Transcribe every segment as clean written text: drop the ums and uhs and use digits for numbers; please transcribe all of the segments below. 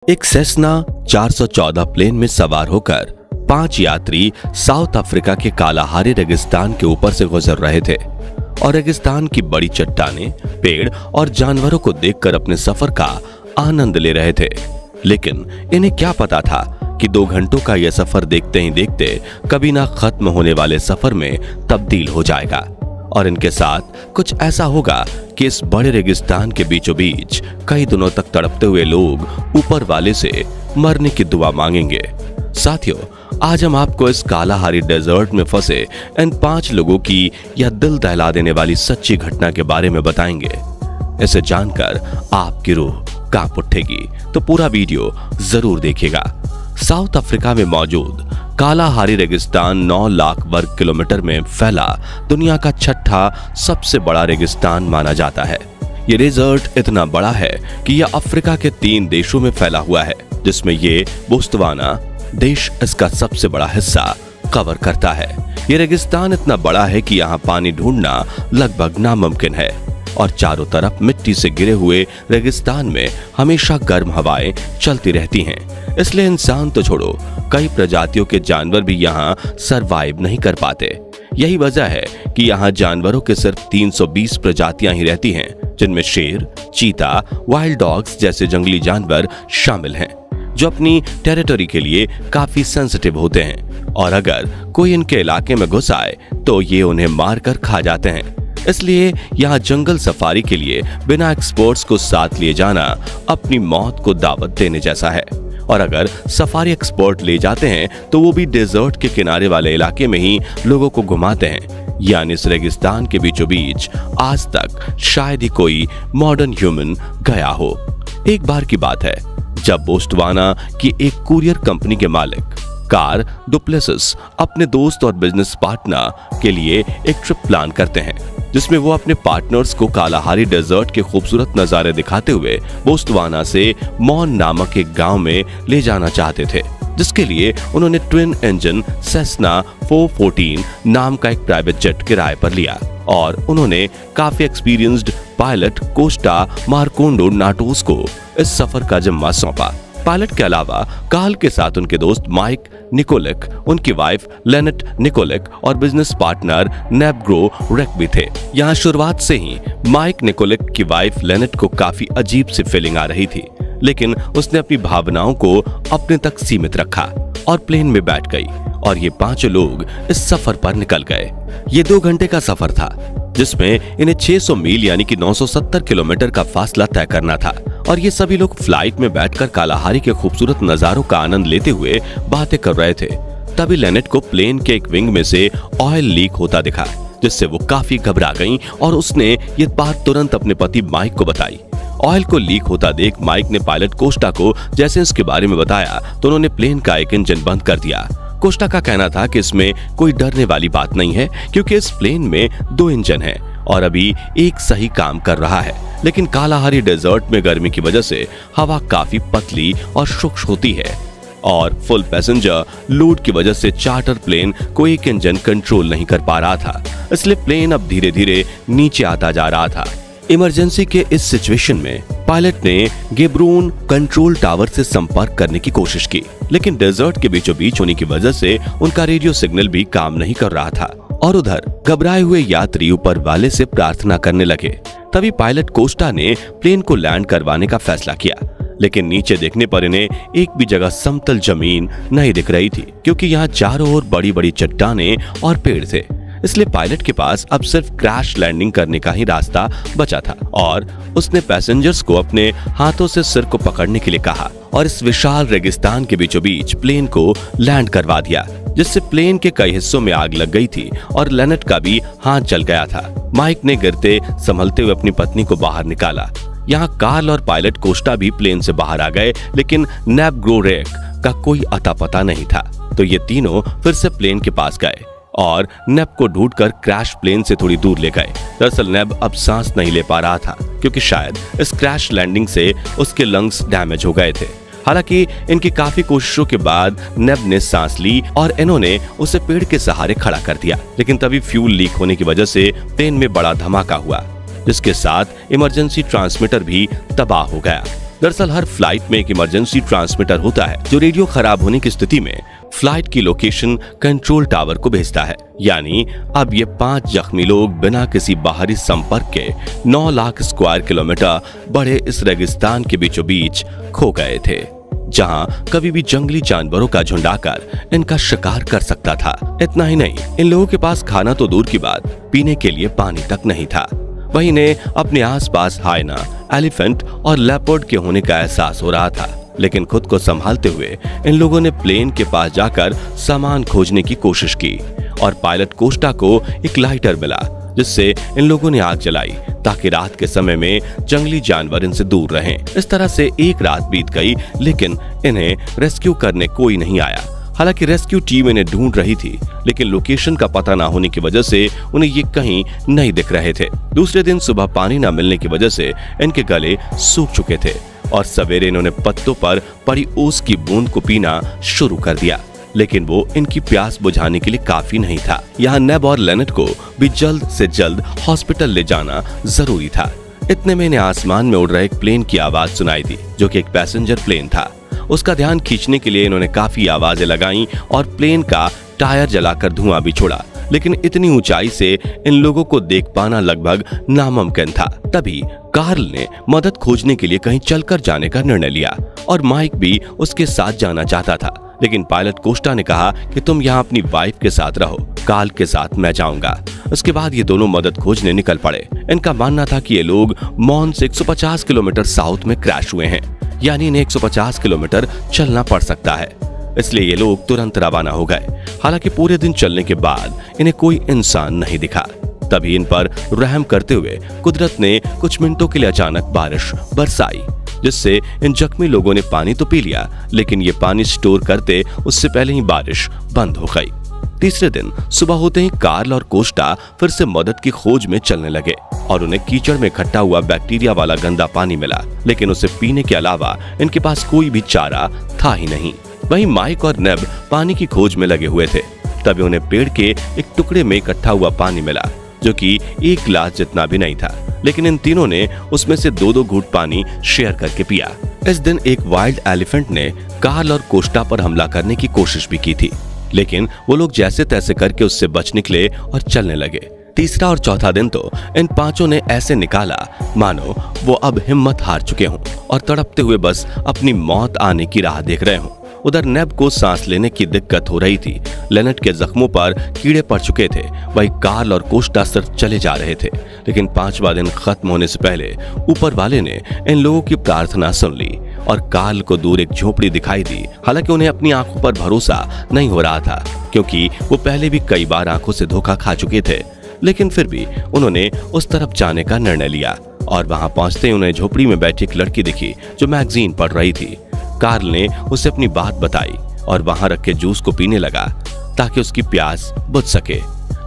एक Cessna 414 plane में सवार होकर 5 यात्री साउथ अफ्रीका के कालाहारी रेगिस्तान के ऊपर से गुजर रहे थे और रेगिस्तान की बड़ी चट्टानें, पेड़ और जानवरों को देखकर अपने सफर का आनंद ले रहे थे। लेकिन इन्हें क्या पता था कि 2 घंटों का यह सफर देखते ही देखते कभी ना खत्म होने वाले सफर में तब्दील हो जाएगा और इनके साथ कुछ ऐसा होगा कि इस बड़े रेगिस्तान के बीचों बीच कई दिनों तक तड़पते हुए लोग ऊपर वाले से मरने की दुआ मांगेंगे। साथियों, आज हम आपको इस कालाहारी डेजर्ट में फंसे इन 5 लोगों की यह दिल दहला देने वाली सच्ची घटना के बारे में बताएंगे। इसे जानकर आपकी रूह कांप उठेगी, तो पूरा वीडियो जरूर देखिएगा। साउथ अफ्रीका में मौजूद कालाहारी रेगिस्तान 9 लाख वर्ग किलोमीटर में फैला दुनिया का 6ठा सबसे बड़ा रेगिस्तान माना जाता है। ये डेजर्ट इतना बड़ा है कि यह अफ्रीका के 3 देशों में फैला हुआ है, जिसमें ये बोत्सवाना देश इसका सबसे बड़ा हिस्सा कवर करता है। ये रेगिस्तान इतना बड़ा है कि यहाँ पानी ढूंढना लगभग नामुमकिन है और चारों तरफ मिट्टी से घिरे हुए रेगिस्तान में हमेशा गर्म हवाएं चलती रहती हैं। इसलिए इंसान तो छोड़ो, कई प्रजातियों के जानवर भी यहाँ सरवाइव नहीं कर पाते। यही वजह है कि यहाँ जानवरों के सिर्फ 320 प्रजातियां ही रहती हैं, जिनमें शेर, चीता, वाइल्ड डॉग्स जैसे जंगली जानवर शामिल हैं, जो अपनी टेरिटरी के लिए काफी सेंसिटिव होते हैं और अगर कोई इनके इलाके में घुस आए तो ये उन्हें मारकर खा जाते हैं। इसलिए यहाँ जंगल सफारी के लिए बिना एक्सपर्ट्स को साथ लिए जाना अपनी मौत को दावत देने जैसा है। और अगर सफारी एक्सपर्ट ले जाते हैं तो वो भी डेजर्ट के किनारे वाले इलाके में ही लोगों को घुमाते हैं, यानी इस रेगिस्तान के बीचों बीच आज तक शायद ही कोई मॉडर्न ह्यूमन गया हो। एक बार की बात है जब बोत्सवाना की एक कुरियर कंपनी के मालिक कार्ल डुप्लेसिस अपने दोस्त और बिजनेस पार्टनर के लिए एक ट्रिप प्लान करते हैं, जिसमें वो अपने पार्टनर्स को कालाहारी डेजर्ट के खूबसूरत नजारे दिखाते हुए बोत्सवाना से मॉन नामक एक गांव में ले जाना चाहते थे, जिसके लिए उन्होंने ट्विन इंजन सेस्ना 414 नाम का एक प्राइवेट जेट किराए पर लिया और उन्होंने काफी एक्सपीरियंस्ड पायलट कोस्टा मार्कोंडो नाटोस को इस सफर का जिम्मा सौंपा। पायलट के अलावा कार्ल के साथ उनके दोस्त माइक निकोलिक, उनकी वाइफ लेनेट निकोलिक और बिजनेस पार्टनर नेबग्रो रेक भी थे। यहाँ शुरुआत से ही माइक निकोलिक की वाइफ लेनेट को काफी अजीब सी फीलिंग आ रही थी, लेकिन उसने अपनी भावनाओं को अपने तक सीमित रखा और प्लेन में बैठ गई और ये 5 लोग इस सफर पर निकल गए। ये 2 घंटे का सफर था, जिसमें इन्हें 600 मील यानी कि 970 किलोमीटर का फासला तय करना था और ये सभी लोग फ्लाइट में बैठकर कालाहारी के खूबसूरत नजारों का आनंद लेते हुए बातें कर रहे थे। तभी लेनेट को प्लेन के एक विंग में से ऑयल लीक होता दिखा, जिससे वो काफी घबरा गईं और उसने ये बात तुरंत अपने पति माइक को बताई। ऑयल को लीक होता देख माइक ने पायलट कोस्टा को जैसे इसके बारे में बताया तो उन्होंने प्लेन का एक इंजन बंद कर दिया। कोस्टा का कहना था कि इसमें कोई डरने वाली बात नहीं है, क्योंकि इस प्लेन में 2 इंजन हैं और अभी एक सही काम कर रहा है। लेकिन कालाहारी डेजर्ट में गर्मी की वजह से हवा काफी पतली और शुष्क होती है और फुल पैसेंजर लोड की वजह से चार्टर प्लेन को एक इंजन कंट्रोल नहीं कर पा रहा था, इसलिए प्लेन अब धीरे धीरे नीचे आता जा रहा था। इमरजेंसी के इस सिचुएशन में पायलट ने गेब्रोन कंट्रोल टावर से संपर्क करने की कोशिश की, लेकिन डेजर्ट के बीचों बीच होने की वजह से उनका रेडियो सिग्नल भी काम नहीं कर रहा था और उधर घबराए हुए यात्री ऊपर वाले से प्रार्थना करने लगे। तभी पायलट कोस्टा ने प्लेन को लैंड करवाने का फैसला किया, लेकिन नीचे देखने पर इन्हें एक भी जगह समतल जमीन नहीं दिख रही थी, क्योंकि यहाँ चारों ओर बड़ी बड़ी चट्टानें और पेड़ थे। इसलिए पायलट के पास अब सिर्फ क्रैश लैंडिंग करने का ही रास्ता बचा था और उसने पैसेंजर्स को अपने हाथों से सिर को पकड़ने के लिए कहा और इस विशाल रेगिस्तान के बीचों बीच प्लेन को लैंड करवा दिया, जिससे प्लेन के कई हिस्सों में आग लग गई थी और लेनेट का भी हाथ जल गया था। माइक ने गिरते संभलते हुए अपनी पत्नी को बाहर निकाला। यहाँ कार्ल और पायलट कोस्टा भी प्लेन से बाहर आ गए, लेकिन नेबग्रो रेक का कोई अता पता नहीं था। तो ये तीनों फिर से प्लेन के पास गए और नेब को ढूंढकर क्रैश प्लेन से थोड़ी दूर ले गए। दरअसल नेब अब सांस नहीं ले पा रहा था, क्योंकि शायद इस क्रैश लैंडिंग से उसके लंग्स डैमेज हो गए थे। हालांकि इनकी काफी कोशिशों के बाद नेब ने सांस ली और इन्होंने उसे पेड़ के सहारे खड़ा कर दिया, लेकिन तभी फ्यूल लीक होने की वजह से प्लेन में बड़ा धमाका हुआ, जिसके साथ इमरजेंसी ट्रांसमीटर भी तबाह हो गया दरअसल हर फ्लाइट में एक इमरजेंसी ट्रांसमीटर होता है जो रेडियो खराब होने की स्थिति में फ्लाइट की लोकेशन कंट्रोल टावर को भेजता है। यानी अब ये 5 जख्मी लोग बिना किसी बाहरी संपर्क के 9 लाख स्क्वायर किलोमीटर बड़े इस रेगिस्तान के बीचों बीच खो गए थे, जहां कभी भी जंगली जानवरों का झुंड आकर इनका शिकार कर सकता था। इतना ही नहीं, इन लोगों के पास खाना तो दूर की बात, पीने के लिए पानी तक नहीं था। वहीं इन्हें अपने आसपास हाइना, एलिफेंट और लेपर्ड के होने का एहसास हो रहा था, लेकिन खुद को संभालते हुए इन लोगों ने प्लेन के पास जाकर सामान खोजने की कोशिश की और पायलट कोस्टा को एक लाइटर मिला, जिससे इन लोगों ने आग जलाई ताकि रात के समय में जंगली जानवर इनसे दूर रहें। इस तरह से एक रात बीत गई, लेकिन इन्हें रेस्क्यू करने कोई नहीं आया। हालांकि रेस्क्यू टीम इन्हें ढूंढ रही थी, लेकिन लोकेशन का पता ना होने की वजह से उन्हें ये कहीं नहीं दिख रहे थे। दूसरे दिन सुबह पानी ना मिलने की वजह से इनके गले सूख चुके थे और सवेरे इन्होंने पत्तों पर पड़ी ओस की बूंद को पीना शुरू कर दिया, लेकिन वो इनकी प्यास बुझाने के लिए काफी नहीं था। यहाँ नेब और लेनेट को भी जल्द से जल्द हॉस्पिटल ले जाना जरूरी था। इतने में इन्हें आसमान में उड़ रहे एक प्लेन की आवाज सुनाई दी, जो कि एक पैसेंजर प्लेन था। उसका ध्यान खींचने के लिए इन्होंने काफी आवाजें लगाईं और प्लेन का टायर जलाकर धुआं भी छोड़ा, लेकिन इतनी ऊंचाई से इन लोगों को देख पाना लगभग नामुमकिन था। तभी कार्ल ने मदद खोजने के लिए कहीं चलकर जाने का निर्णय लिया और माइक भी उसके साथ जाना चाहता था, लेकिन पायलट कोस्टा ने कहा कि तुम यहाँ अपनी वाइफ के साथ रहो, कार्ल के साथ मैं जाऊंगा। उसके बाद ये दोनों मदद खोजने निकल पड़े। इनका मानना था कि ये लोग मॉन से 150 किलोमीटर साउथ में क्रैश हुए हैं, यानी इन्हें 150 किलोमीटर चलना पड़ सकता है, इसलिए ये लोग तुरंत रवाना हो गए। हालांकि पूरे दिन चलने के बाद इन्हें कोई इंसान नहीं दिखा। तभी इन पर रहम करते हुए कुदरत ने कुछ मिनटों के लिए अचानक बारिश बरसाई, जिससे इन जख्मी लोगों ने पानी तो पी लिया, लेकिन ये पानी स्टोर करते उससे पहले ही बारिश बंद हो गई। तीसरे दिन सुबह होते ही कार्ल और कोस्टा फिर से मदद की खोज में चलने लगे और उन्हें कीचड़ में इकट्ठा हुआ बैक्टीरिया वाला गंदा पानी मिला, लेकिन उसे पीने के अलावा इनके पास कोई भी चारा था ही नहीं। वहीं माइक और नेब पानी की खोज में लगे हुए थे। तभी उन्हें पेड़ के एक टुकड़े में इकट्ठा हुआ पानी मिला, जो कि 1 गिलास जितना भी नहीं था, लेकिन इन तीनों ने उसमें से 2-2 घूंट पानी शेयर करके पिया। इस दिन एक वाइल्ड एलिफेंट ने कार्ल और कोस्टा पर हमला करने की कोशिश भी की थी, लेकिन वो लोग जैसे तैसे करके उससे बच निकले और चलने लगे। तीसरा और चौथा दिन तो इन पांचों ने ऐसे निकाला मानो वो अब हिम्मत हार चुके हों और तड़पते हुए बस अपनी मौत आने की राह देख रहे हों। उधर नेब को सांस लेने की दिक्कत हो रही थी, लेनेट के जख्मों पर कीड़े पड़ चुके थे, वही कार्ल और कोस्टा सिर्फ चले जा रहे थे। लेकिन 5वां दिन खत्म होने से पहले ऊपर वाले ने इन लोगों की प्रार्थना सुन ली और कार्ल को दूर एक झोपड़ी दिखाई दी। हालांकि उन्हें अपनी आंखों पर भरोसा नहीं हो रहा था, क्योंकि वो पहले भी कई बार आंखों से धोखा खा चुके थे, लेकिन फिर भी उन्होंने उस तरफ जाने का निर्णय लिया और वहां पहुंचते ही उन्हें झोपड़ी में बैठी एक लड़की दिखी जो मैगजीन पढ़ रही थी। कार्ल ने उसे अपनी बात बताई और वहां रखे जूस को पीने लगा ताकि उसकी प्यास बुझ सके,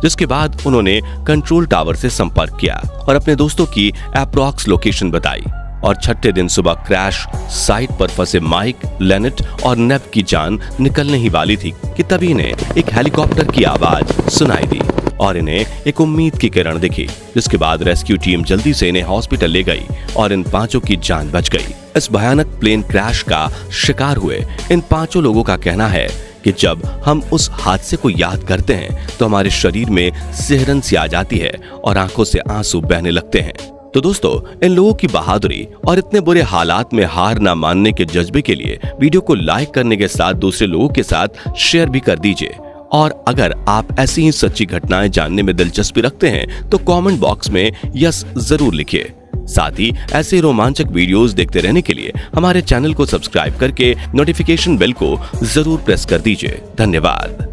जिसके बाद उन्होंने कंट्रोल टावर से संपर्क किया और अपने दोस्तों की अप्रॉक्स लोकेशन बताई। और 6ठे दिन सुबह क्रैश साइट पर फंसे माइक, लेनेट और नेब की जान निकलने ही वाली थी कि तभी इन्हें एक हेलीकॉप्टर की आवाज सुनाई दी और इन्हें एक उम्मीद की किरण दिखी, जिसके बाद रेस्क्यू टीम जल्दी से इन्हें हॉस्पिटल ले गई और इन पांचों की जान बच गई। इस भयानक प्लेन क्रैश का शिकार हुए इन पांचों लोगों का कहना है कि जब हम उस हादसे को याद करते हैं तो हमारे शरीर में सिहरन सी आ जाती है और आंखों से आंसू बहने लगते हैं। तो दोस्तों, इन लोगों की बहादुरी और इतने बुरे हालात में हार ना मानने के जज्बे के लिए वीडियो को लाइक करने के साथ दूसरे लोगों के साथ शेयर भी कर दीजिए। और अगर आप ऐसी ही सच्ची घटनाएं जानने में दिलचस्पी रखते हैं तो कमेंट बॉक्स में यस जरूर लिखिए। साथ ही ऐसे रोमांचक वीडियोस देखते रहने के लिए हमारे चैनल को सब्सक्राइब करके नोटिफिकेशन बेल को जरूर प्रेस कर दीजिए। धन्यवाद।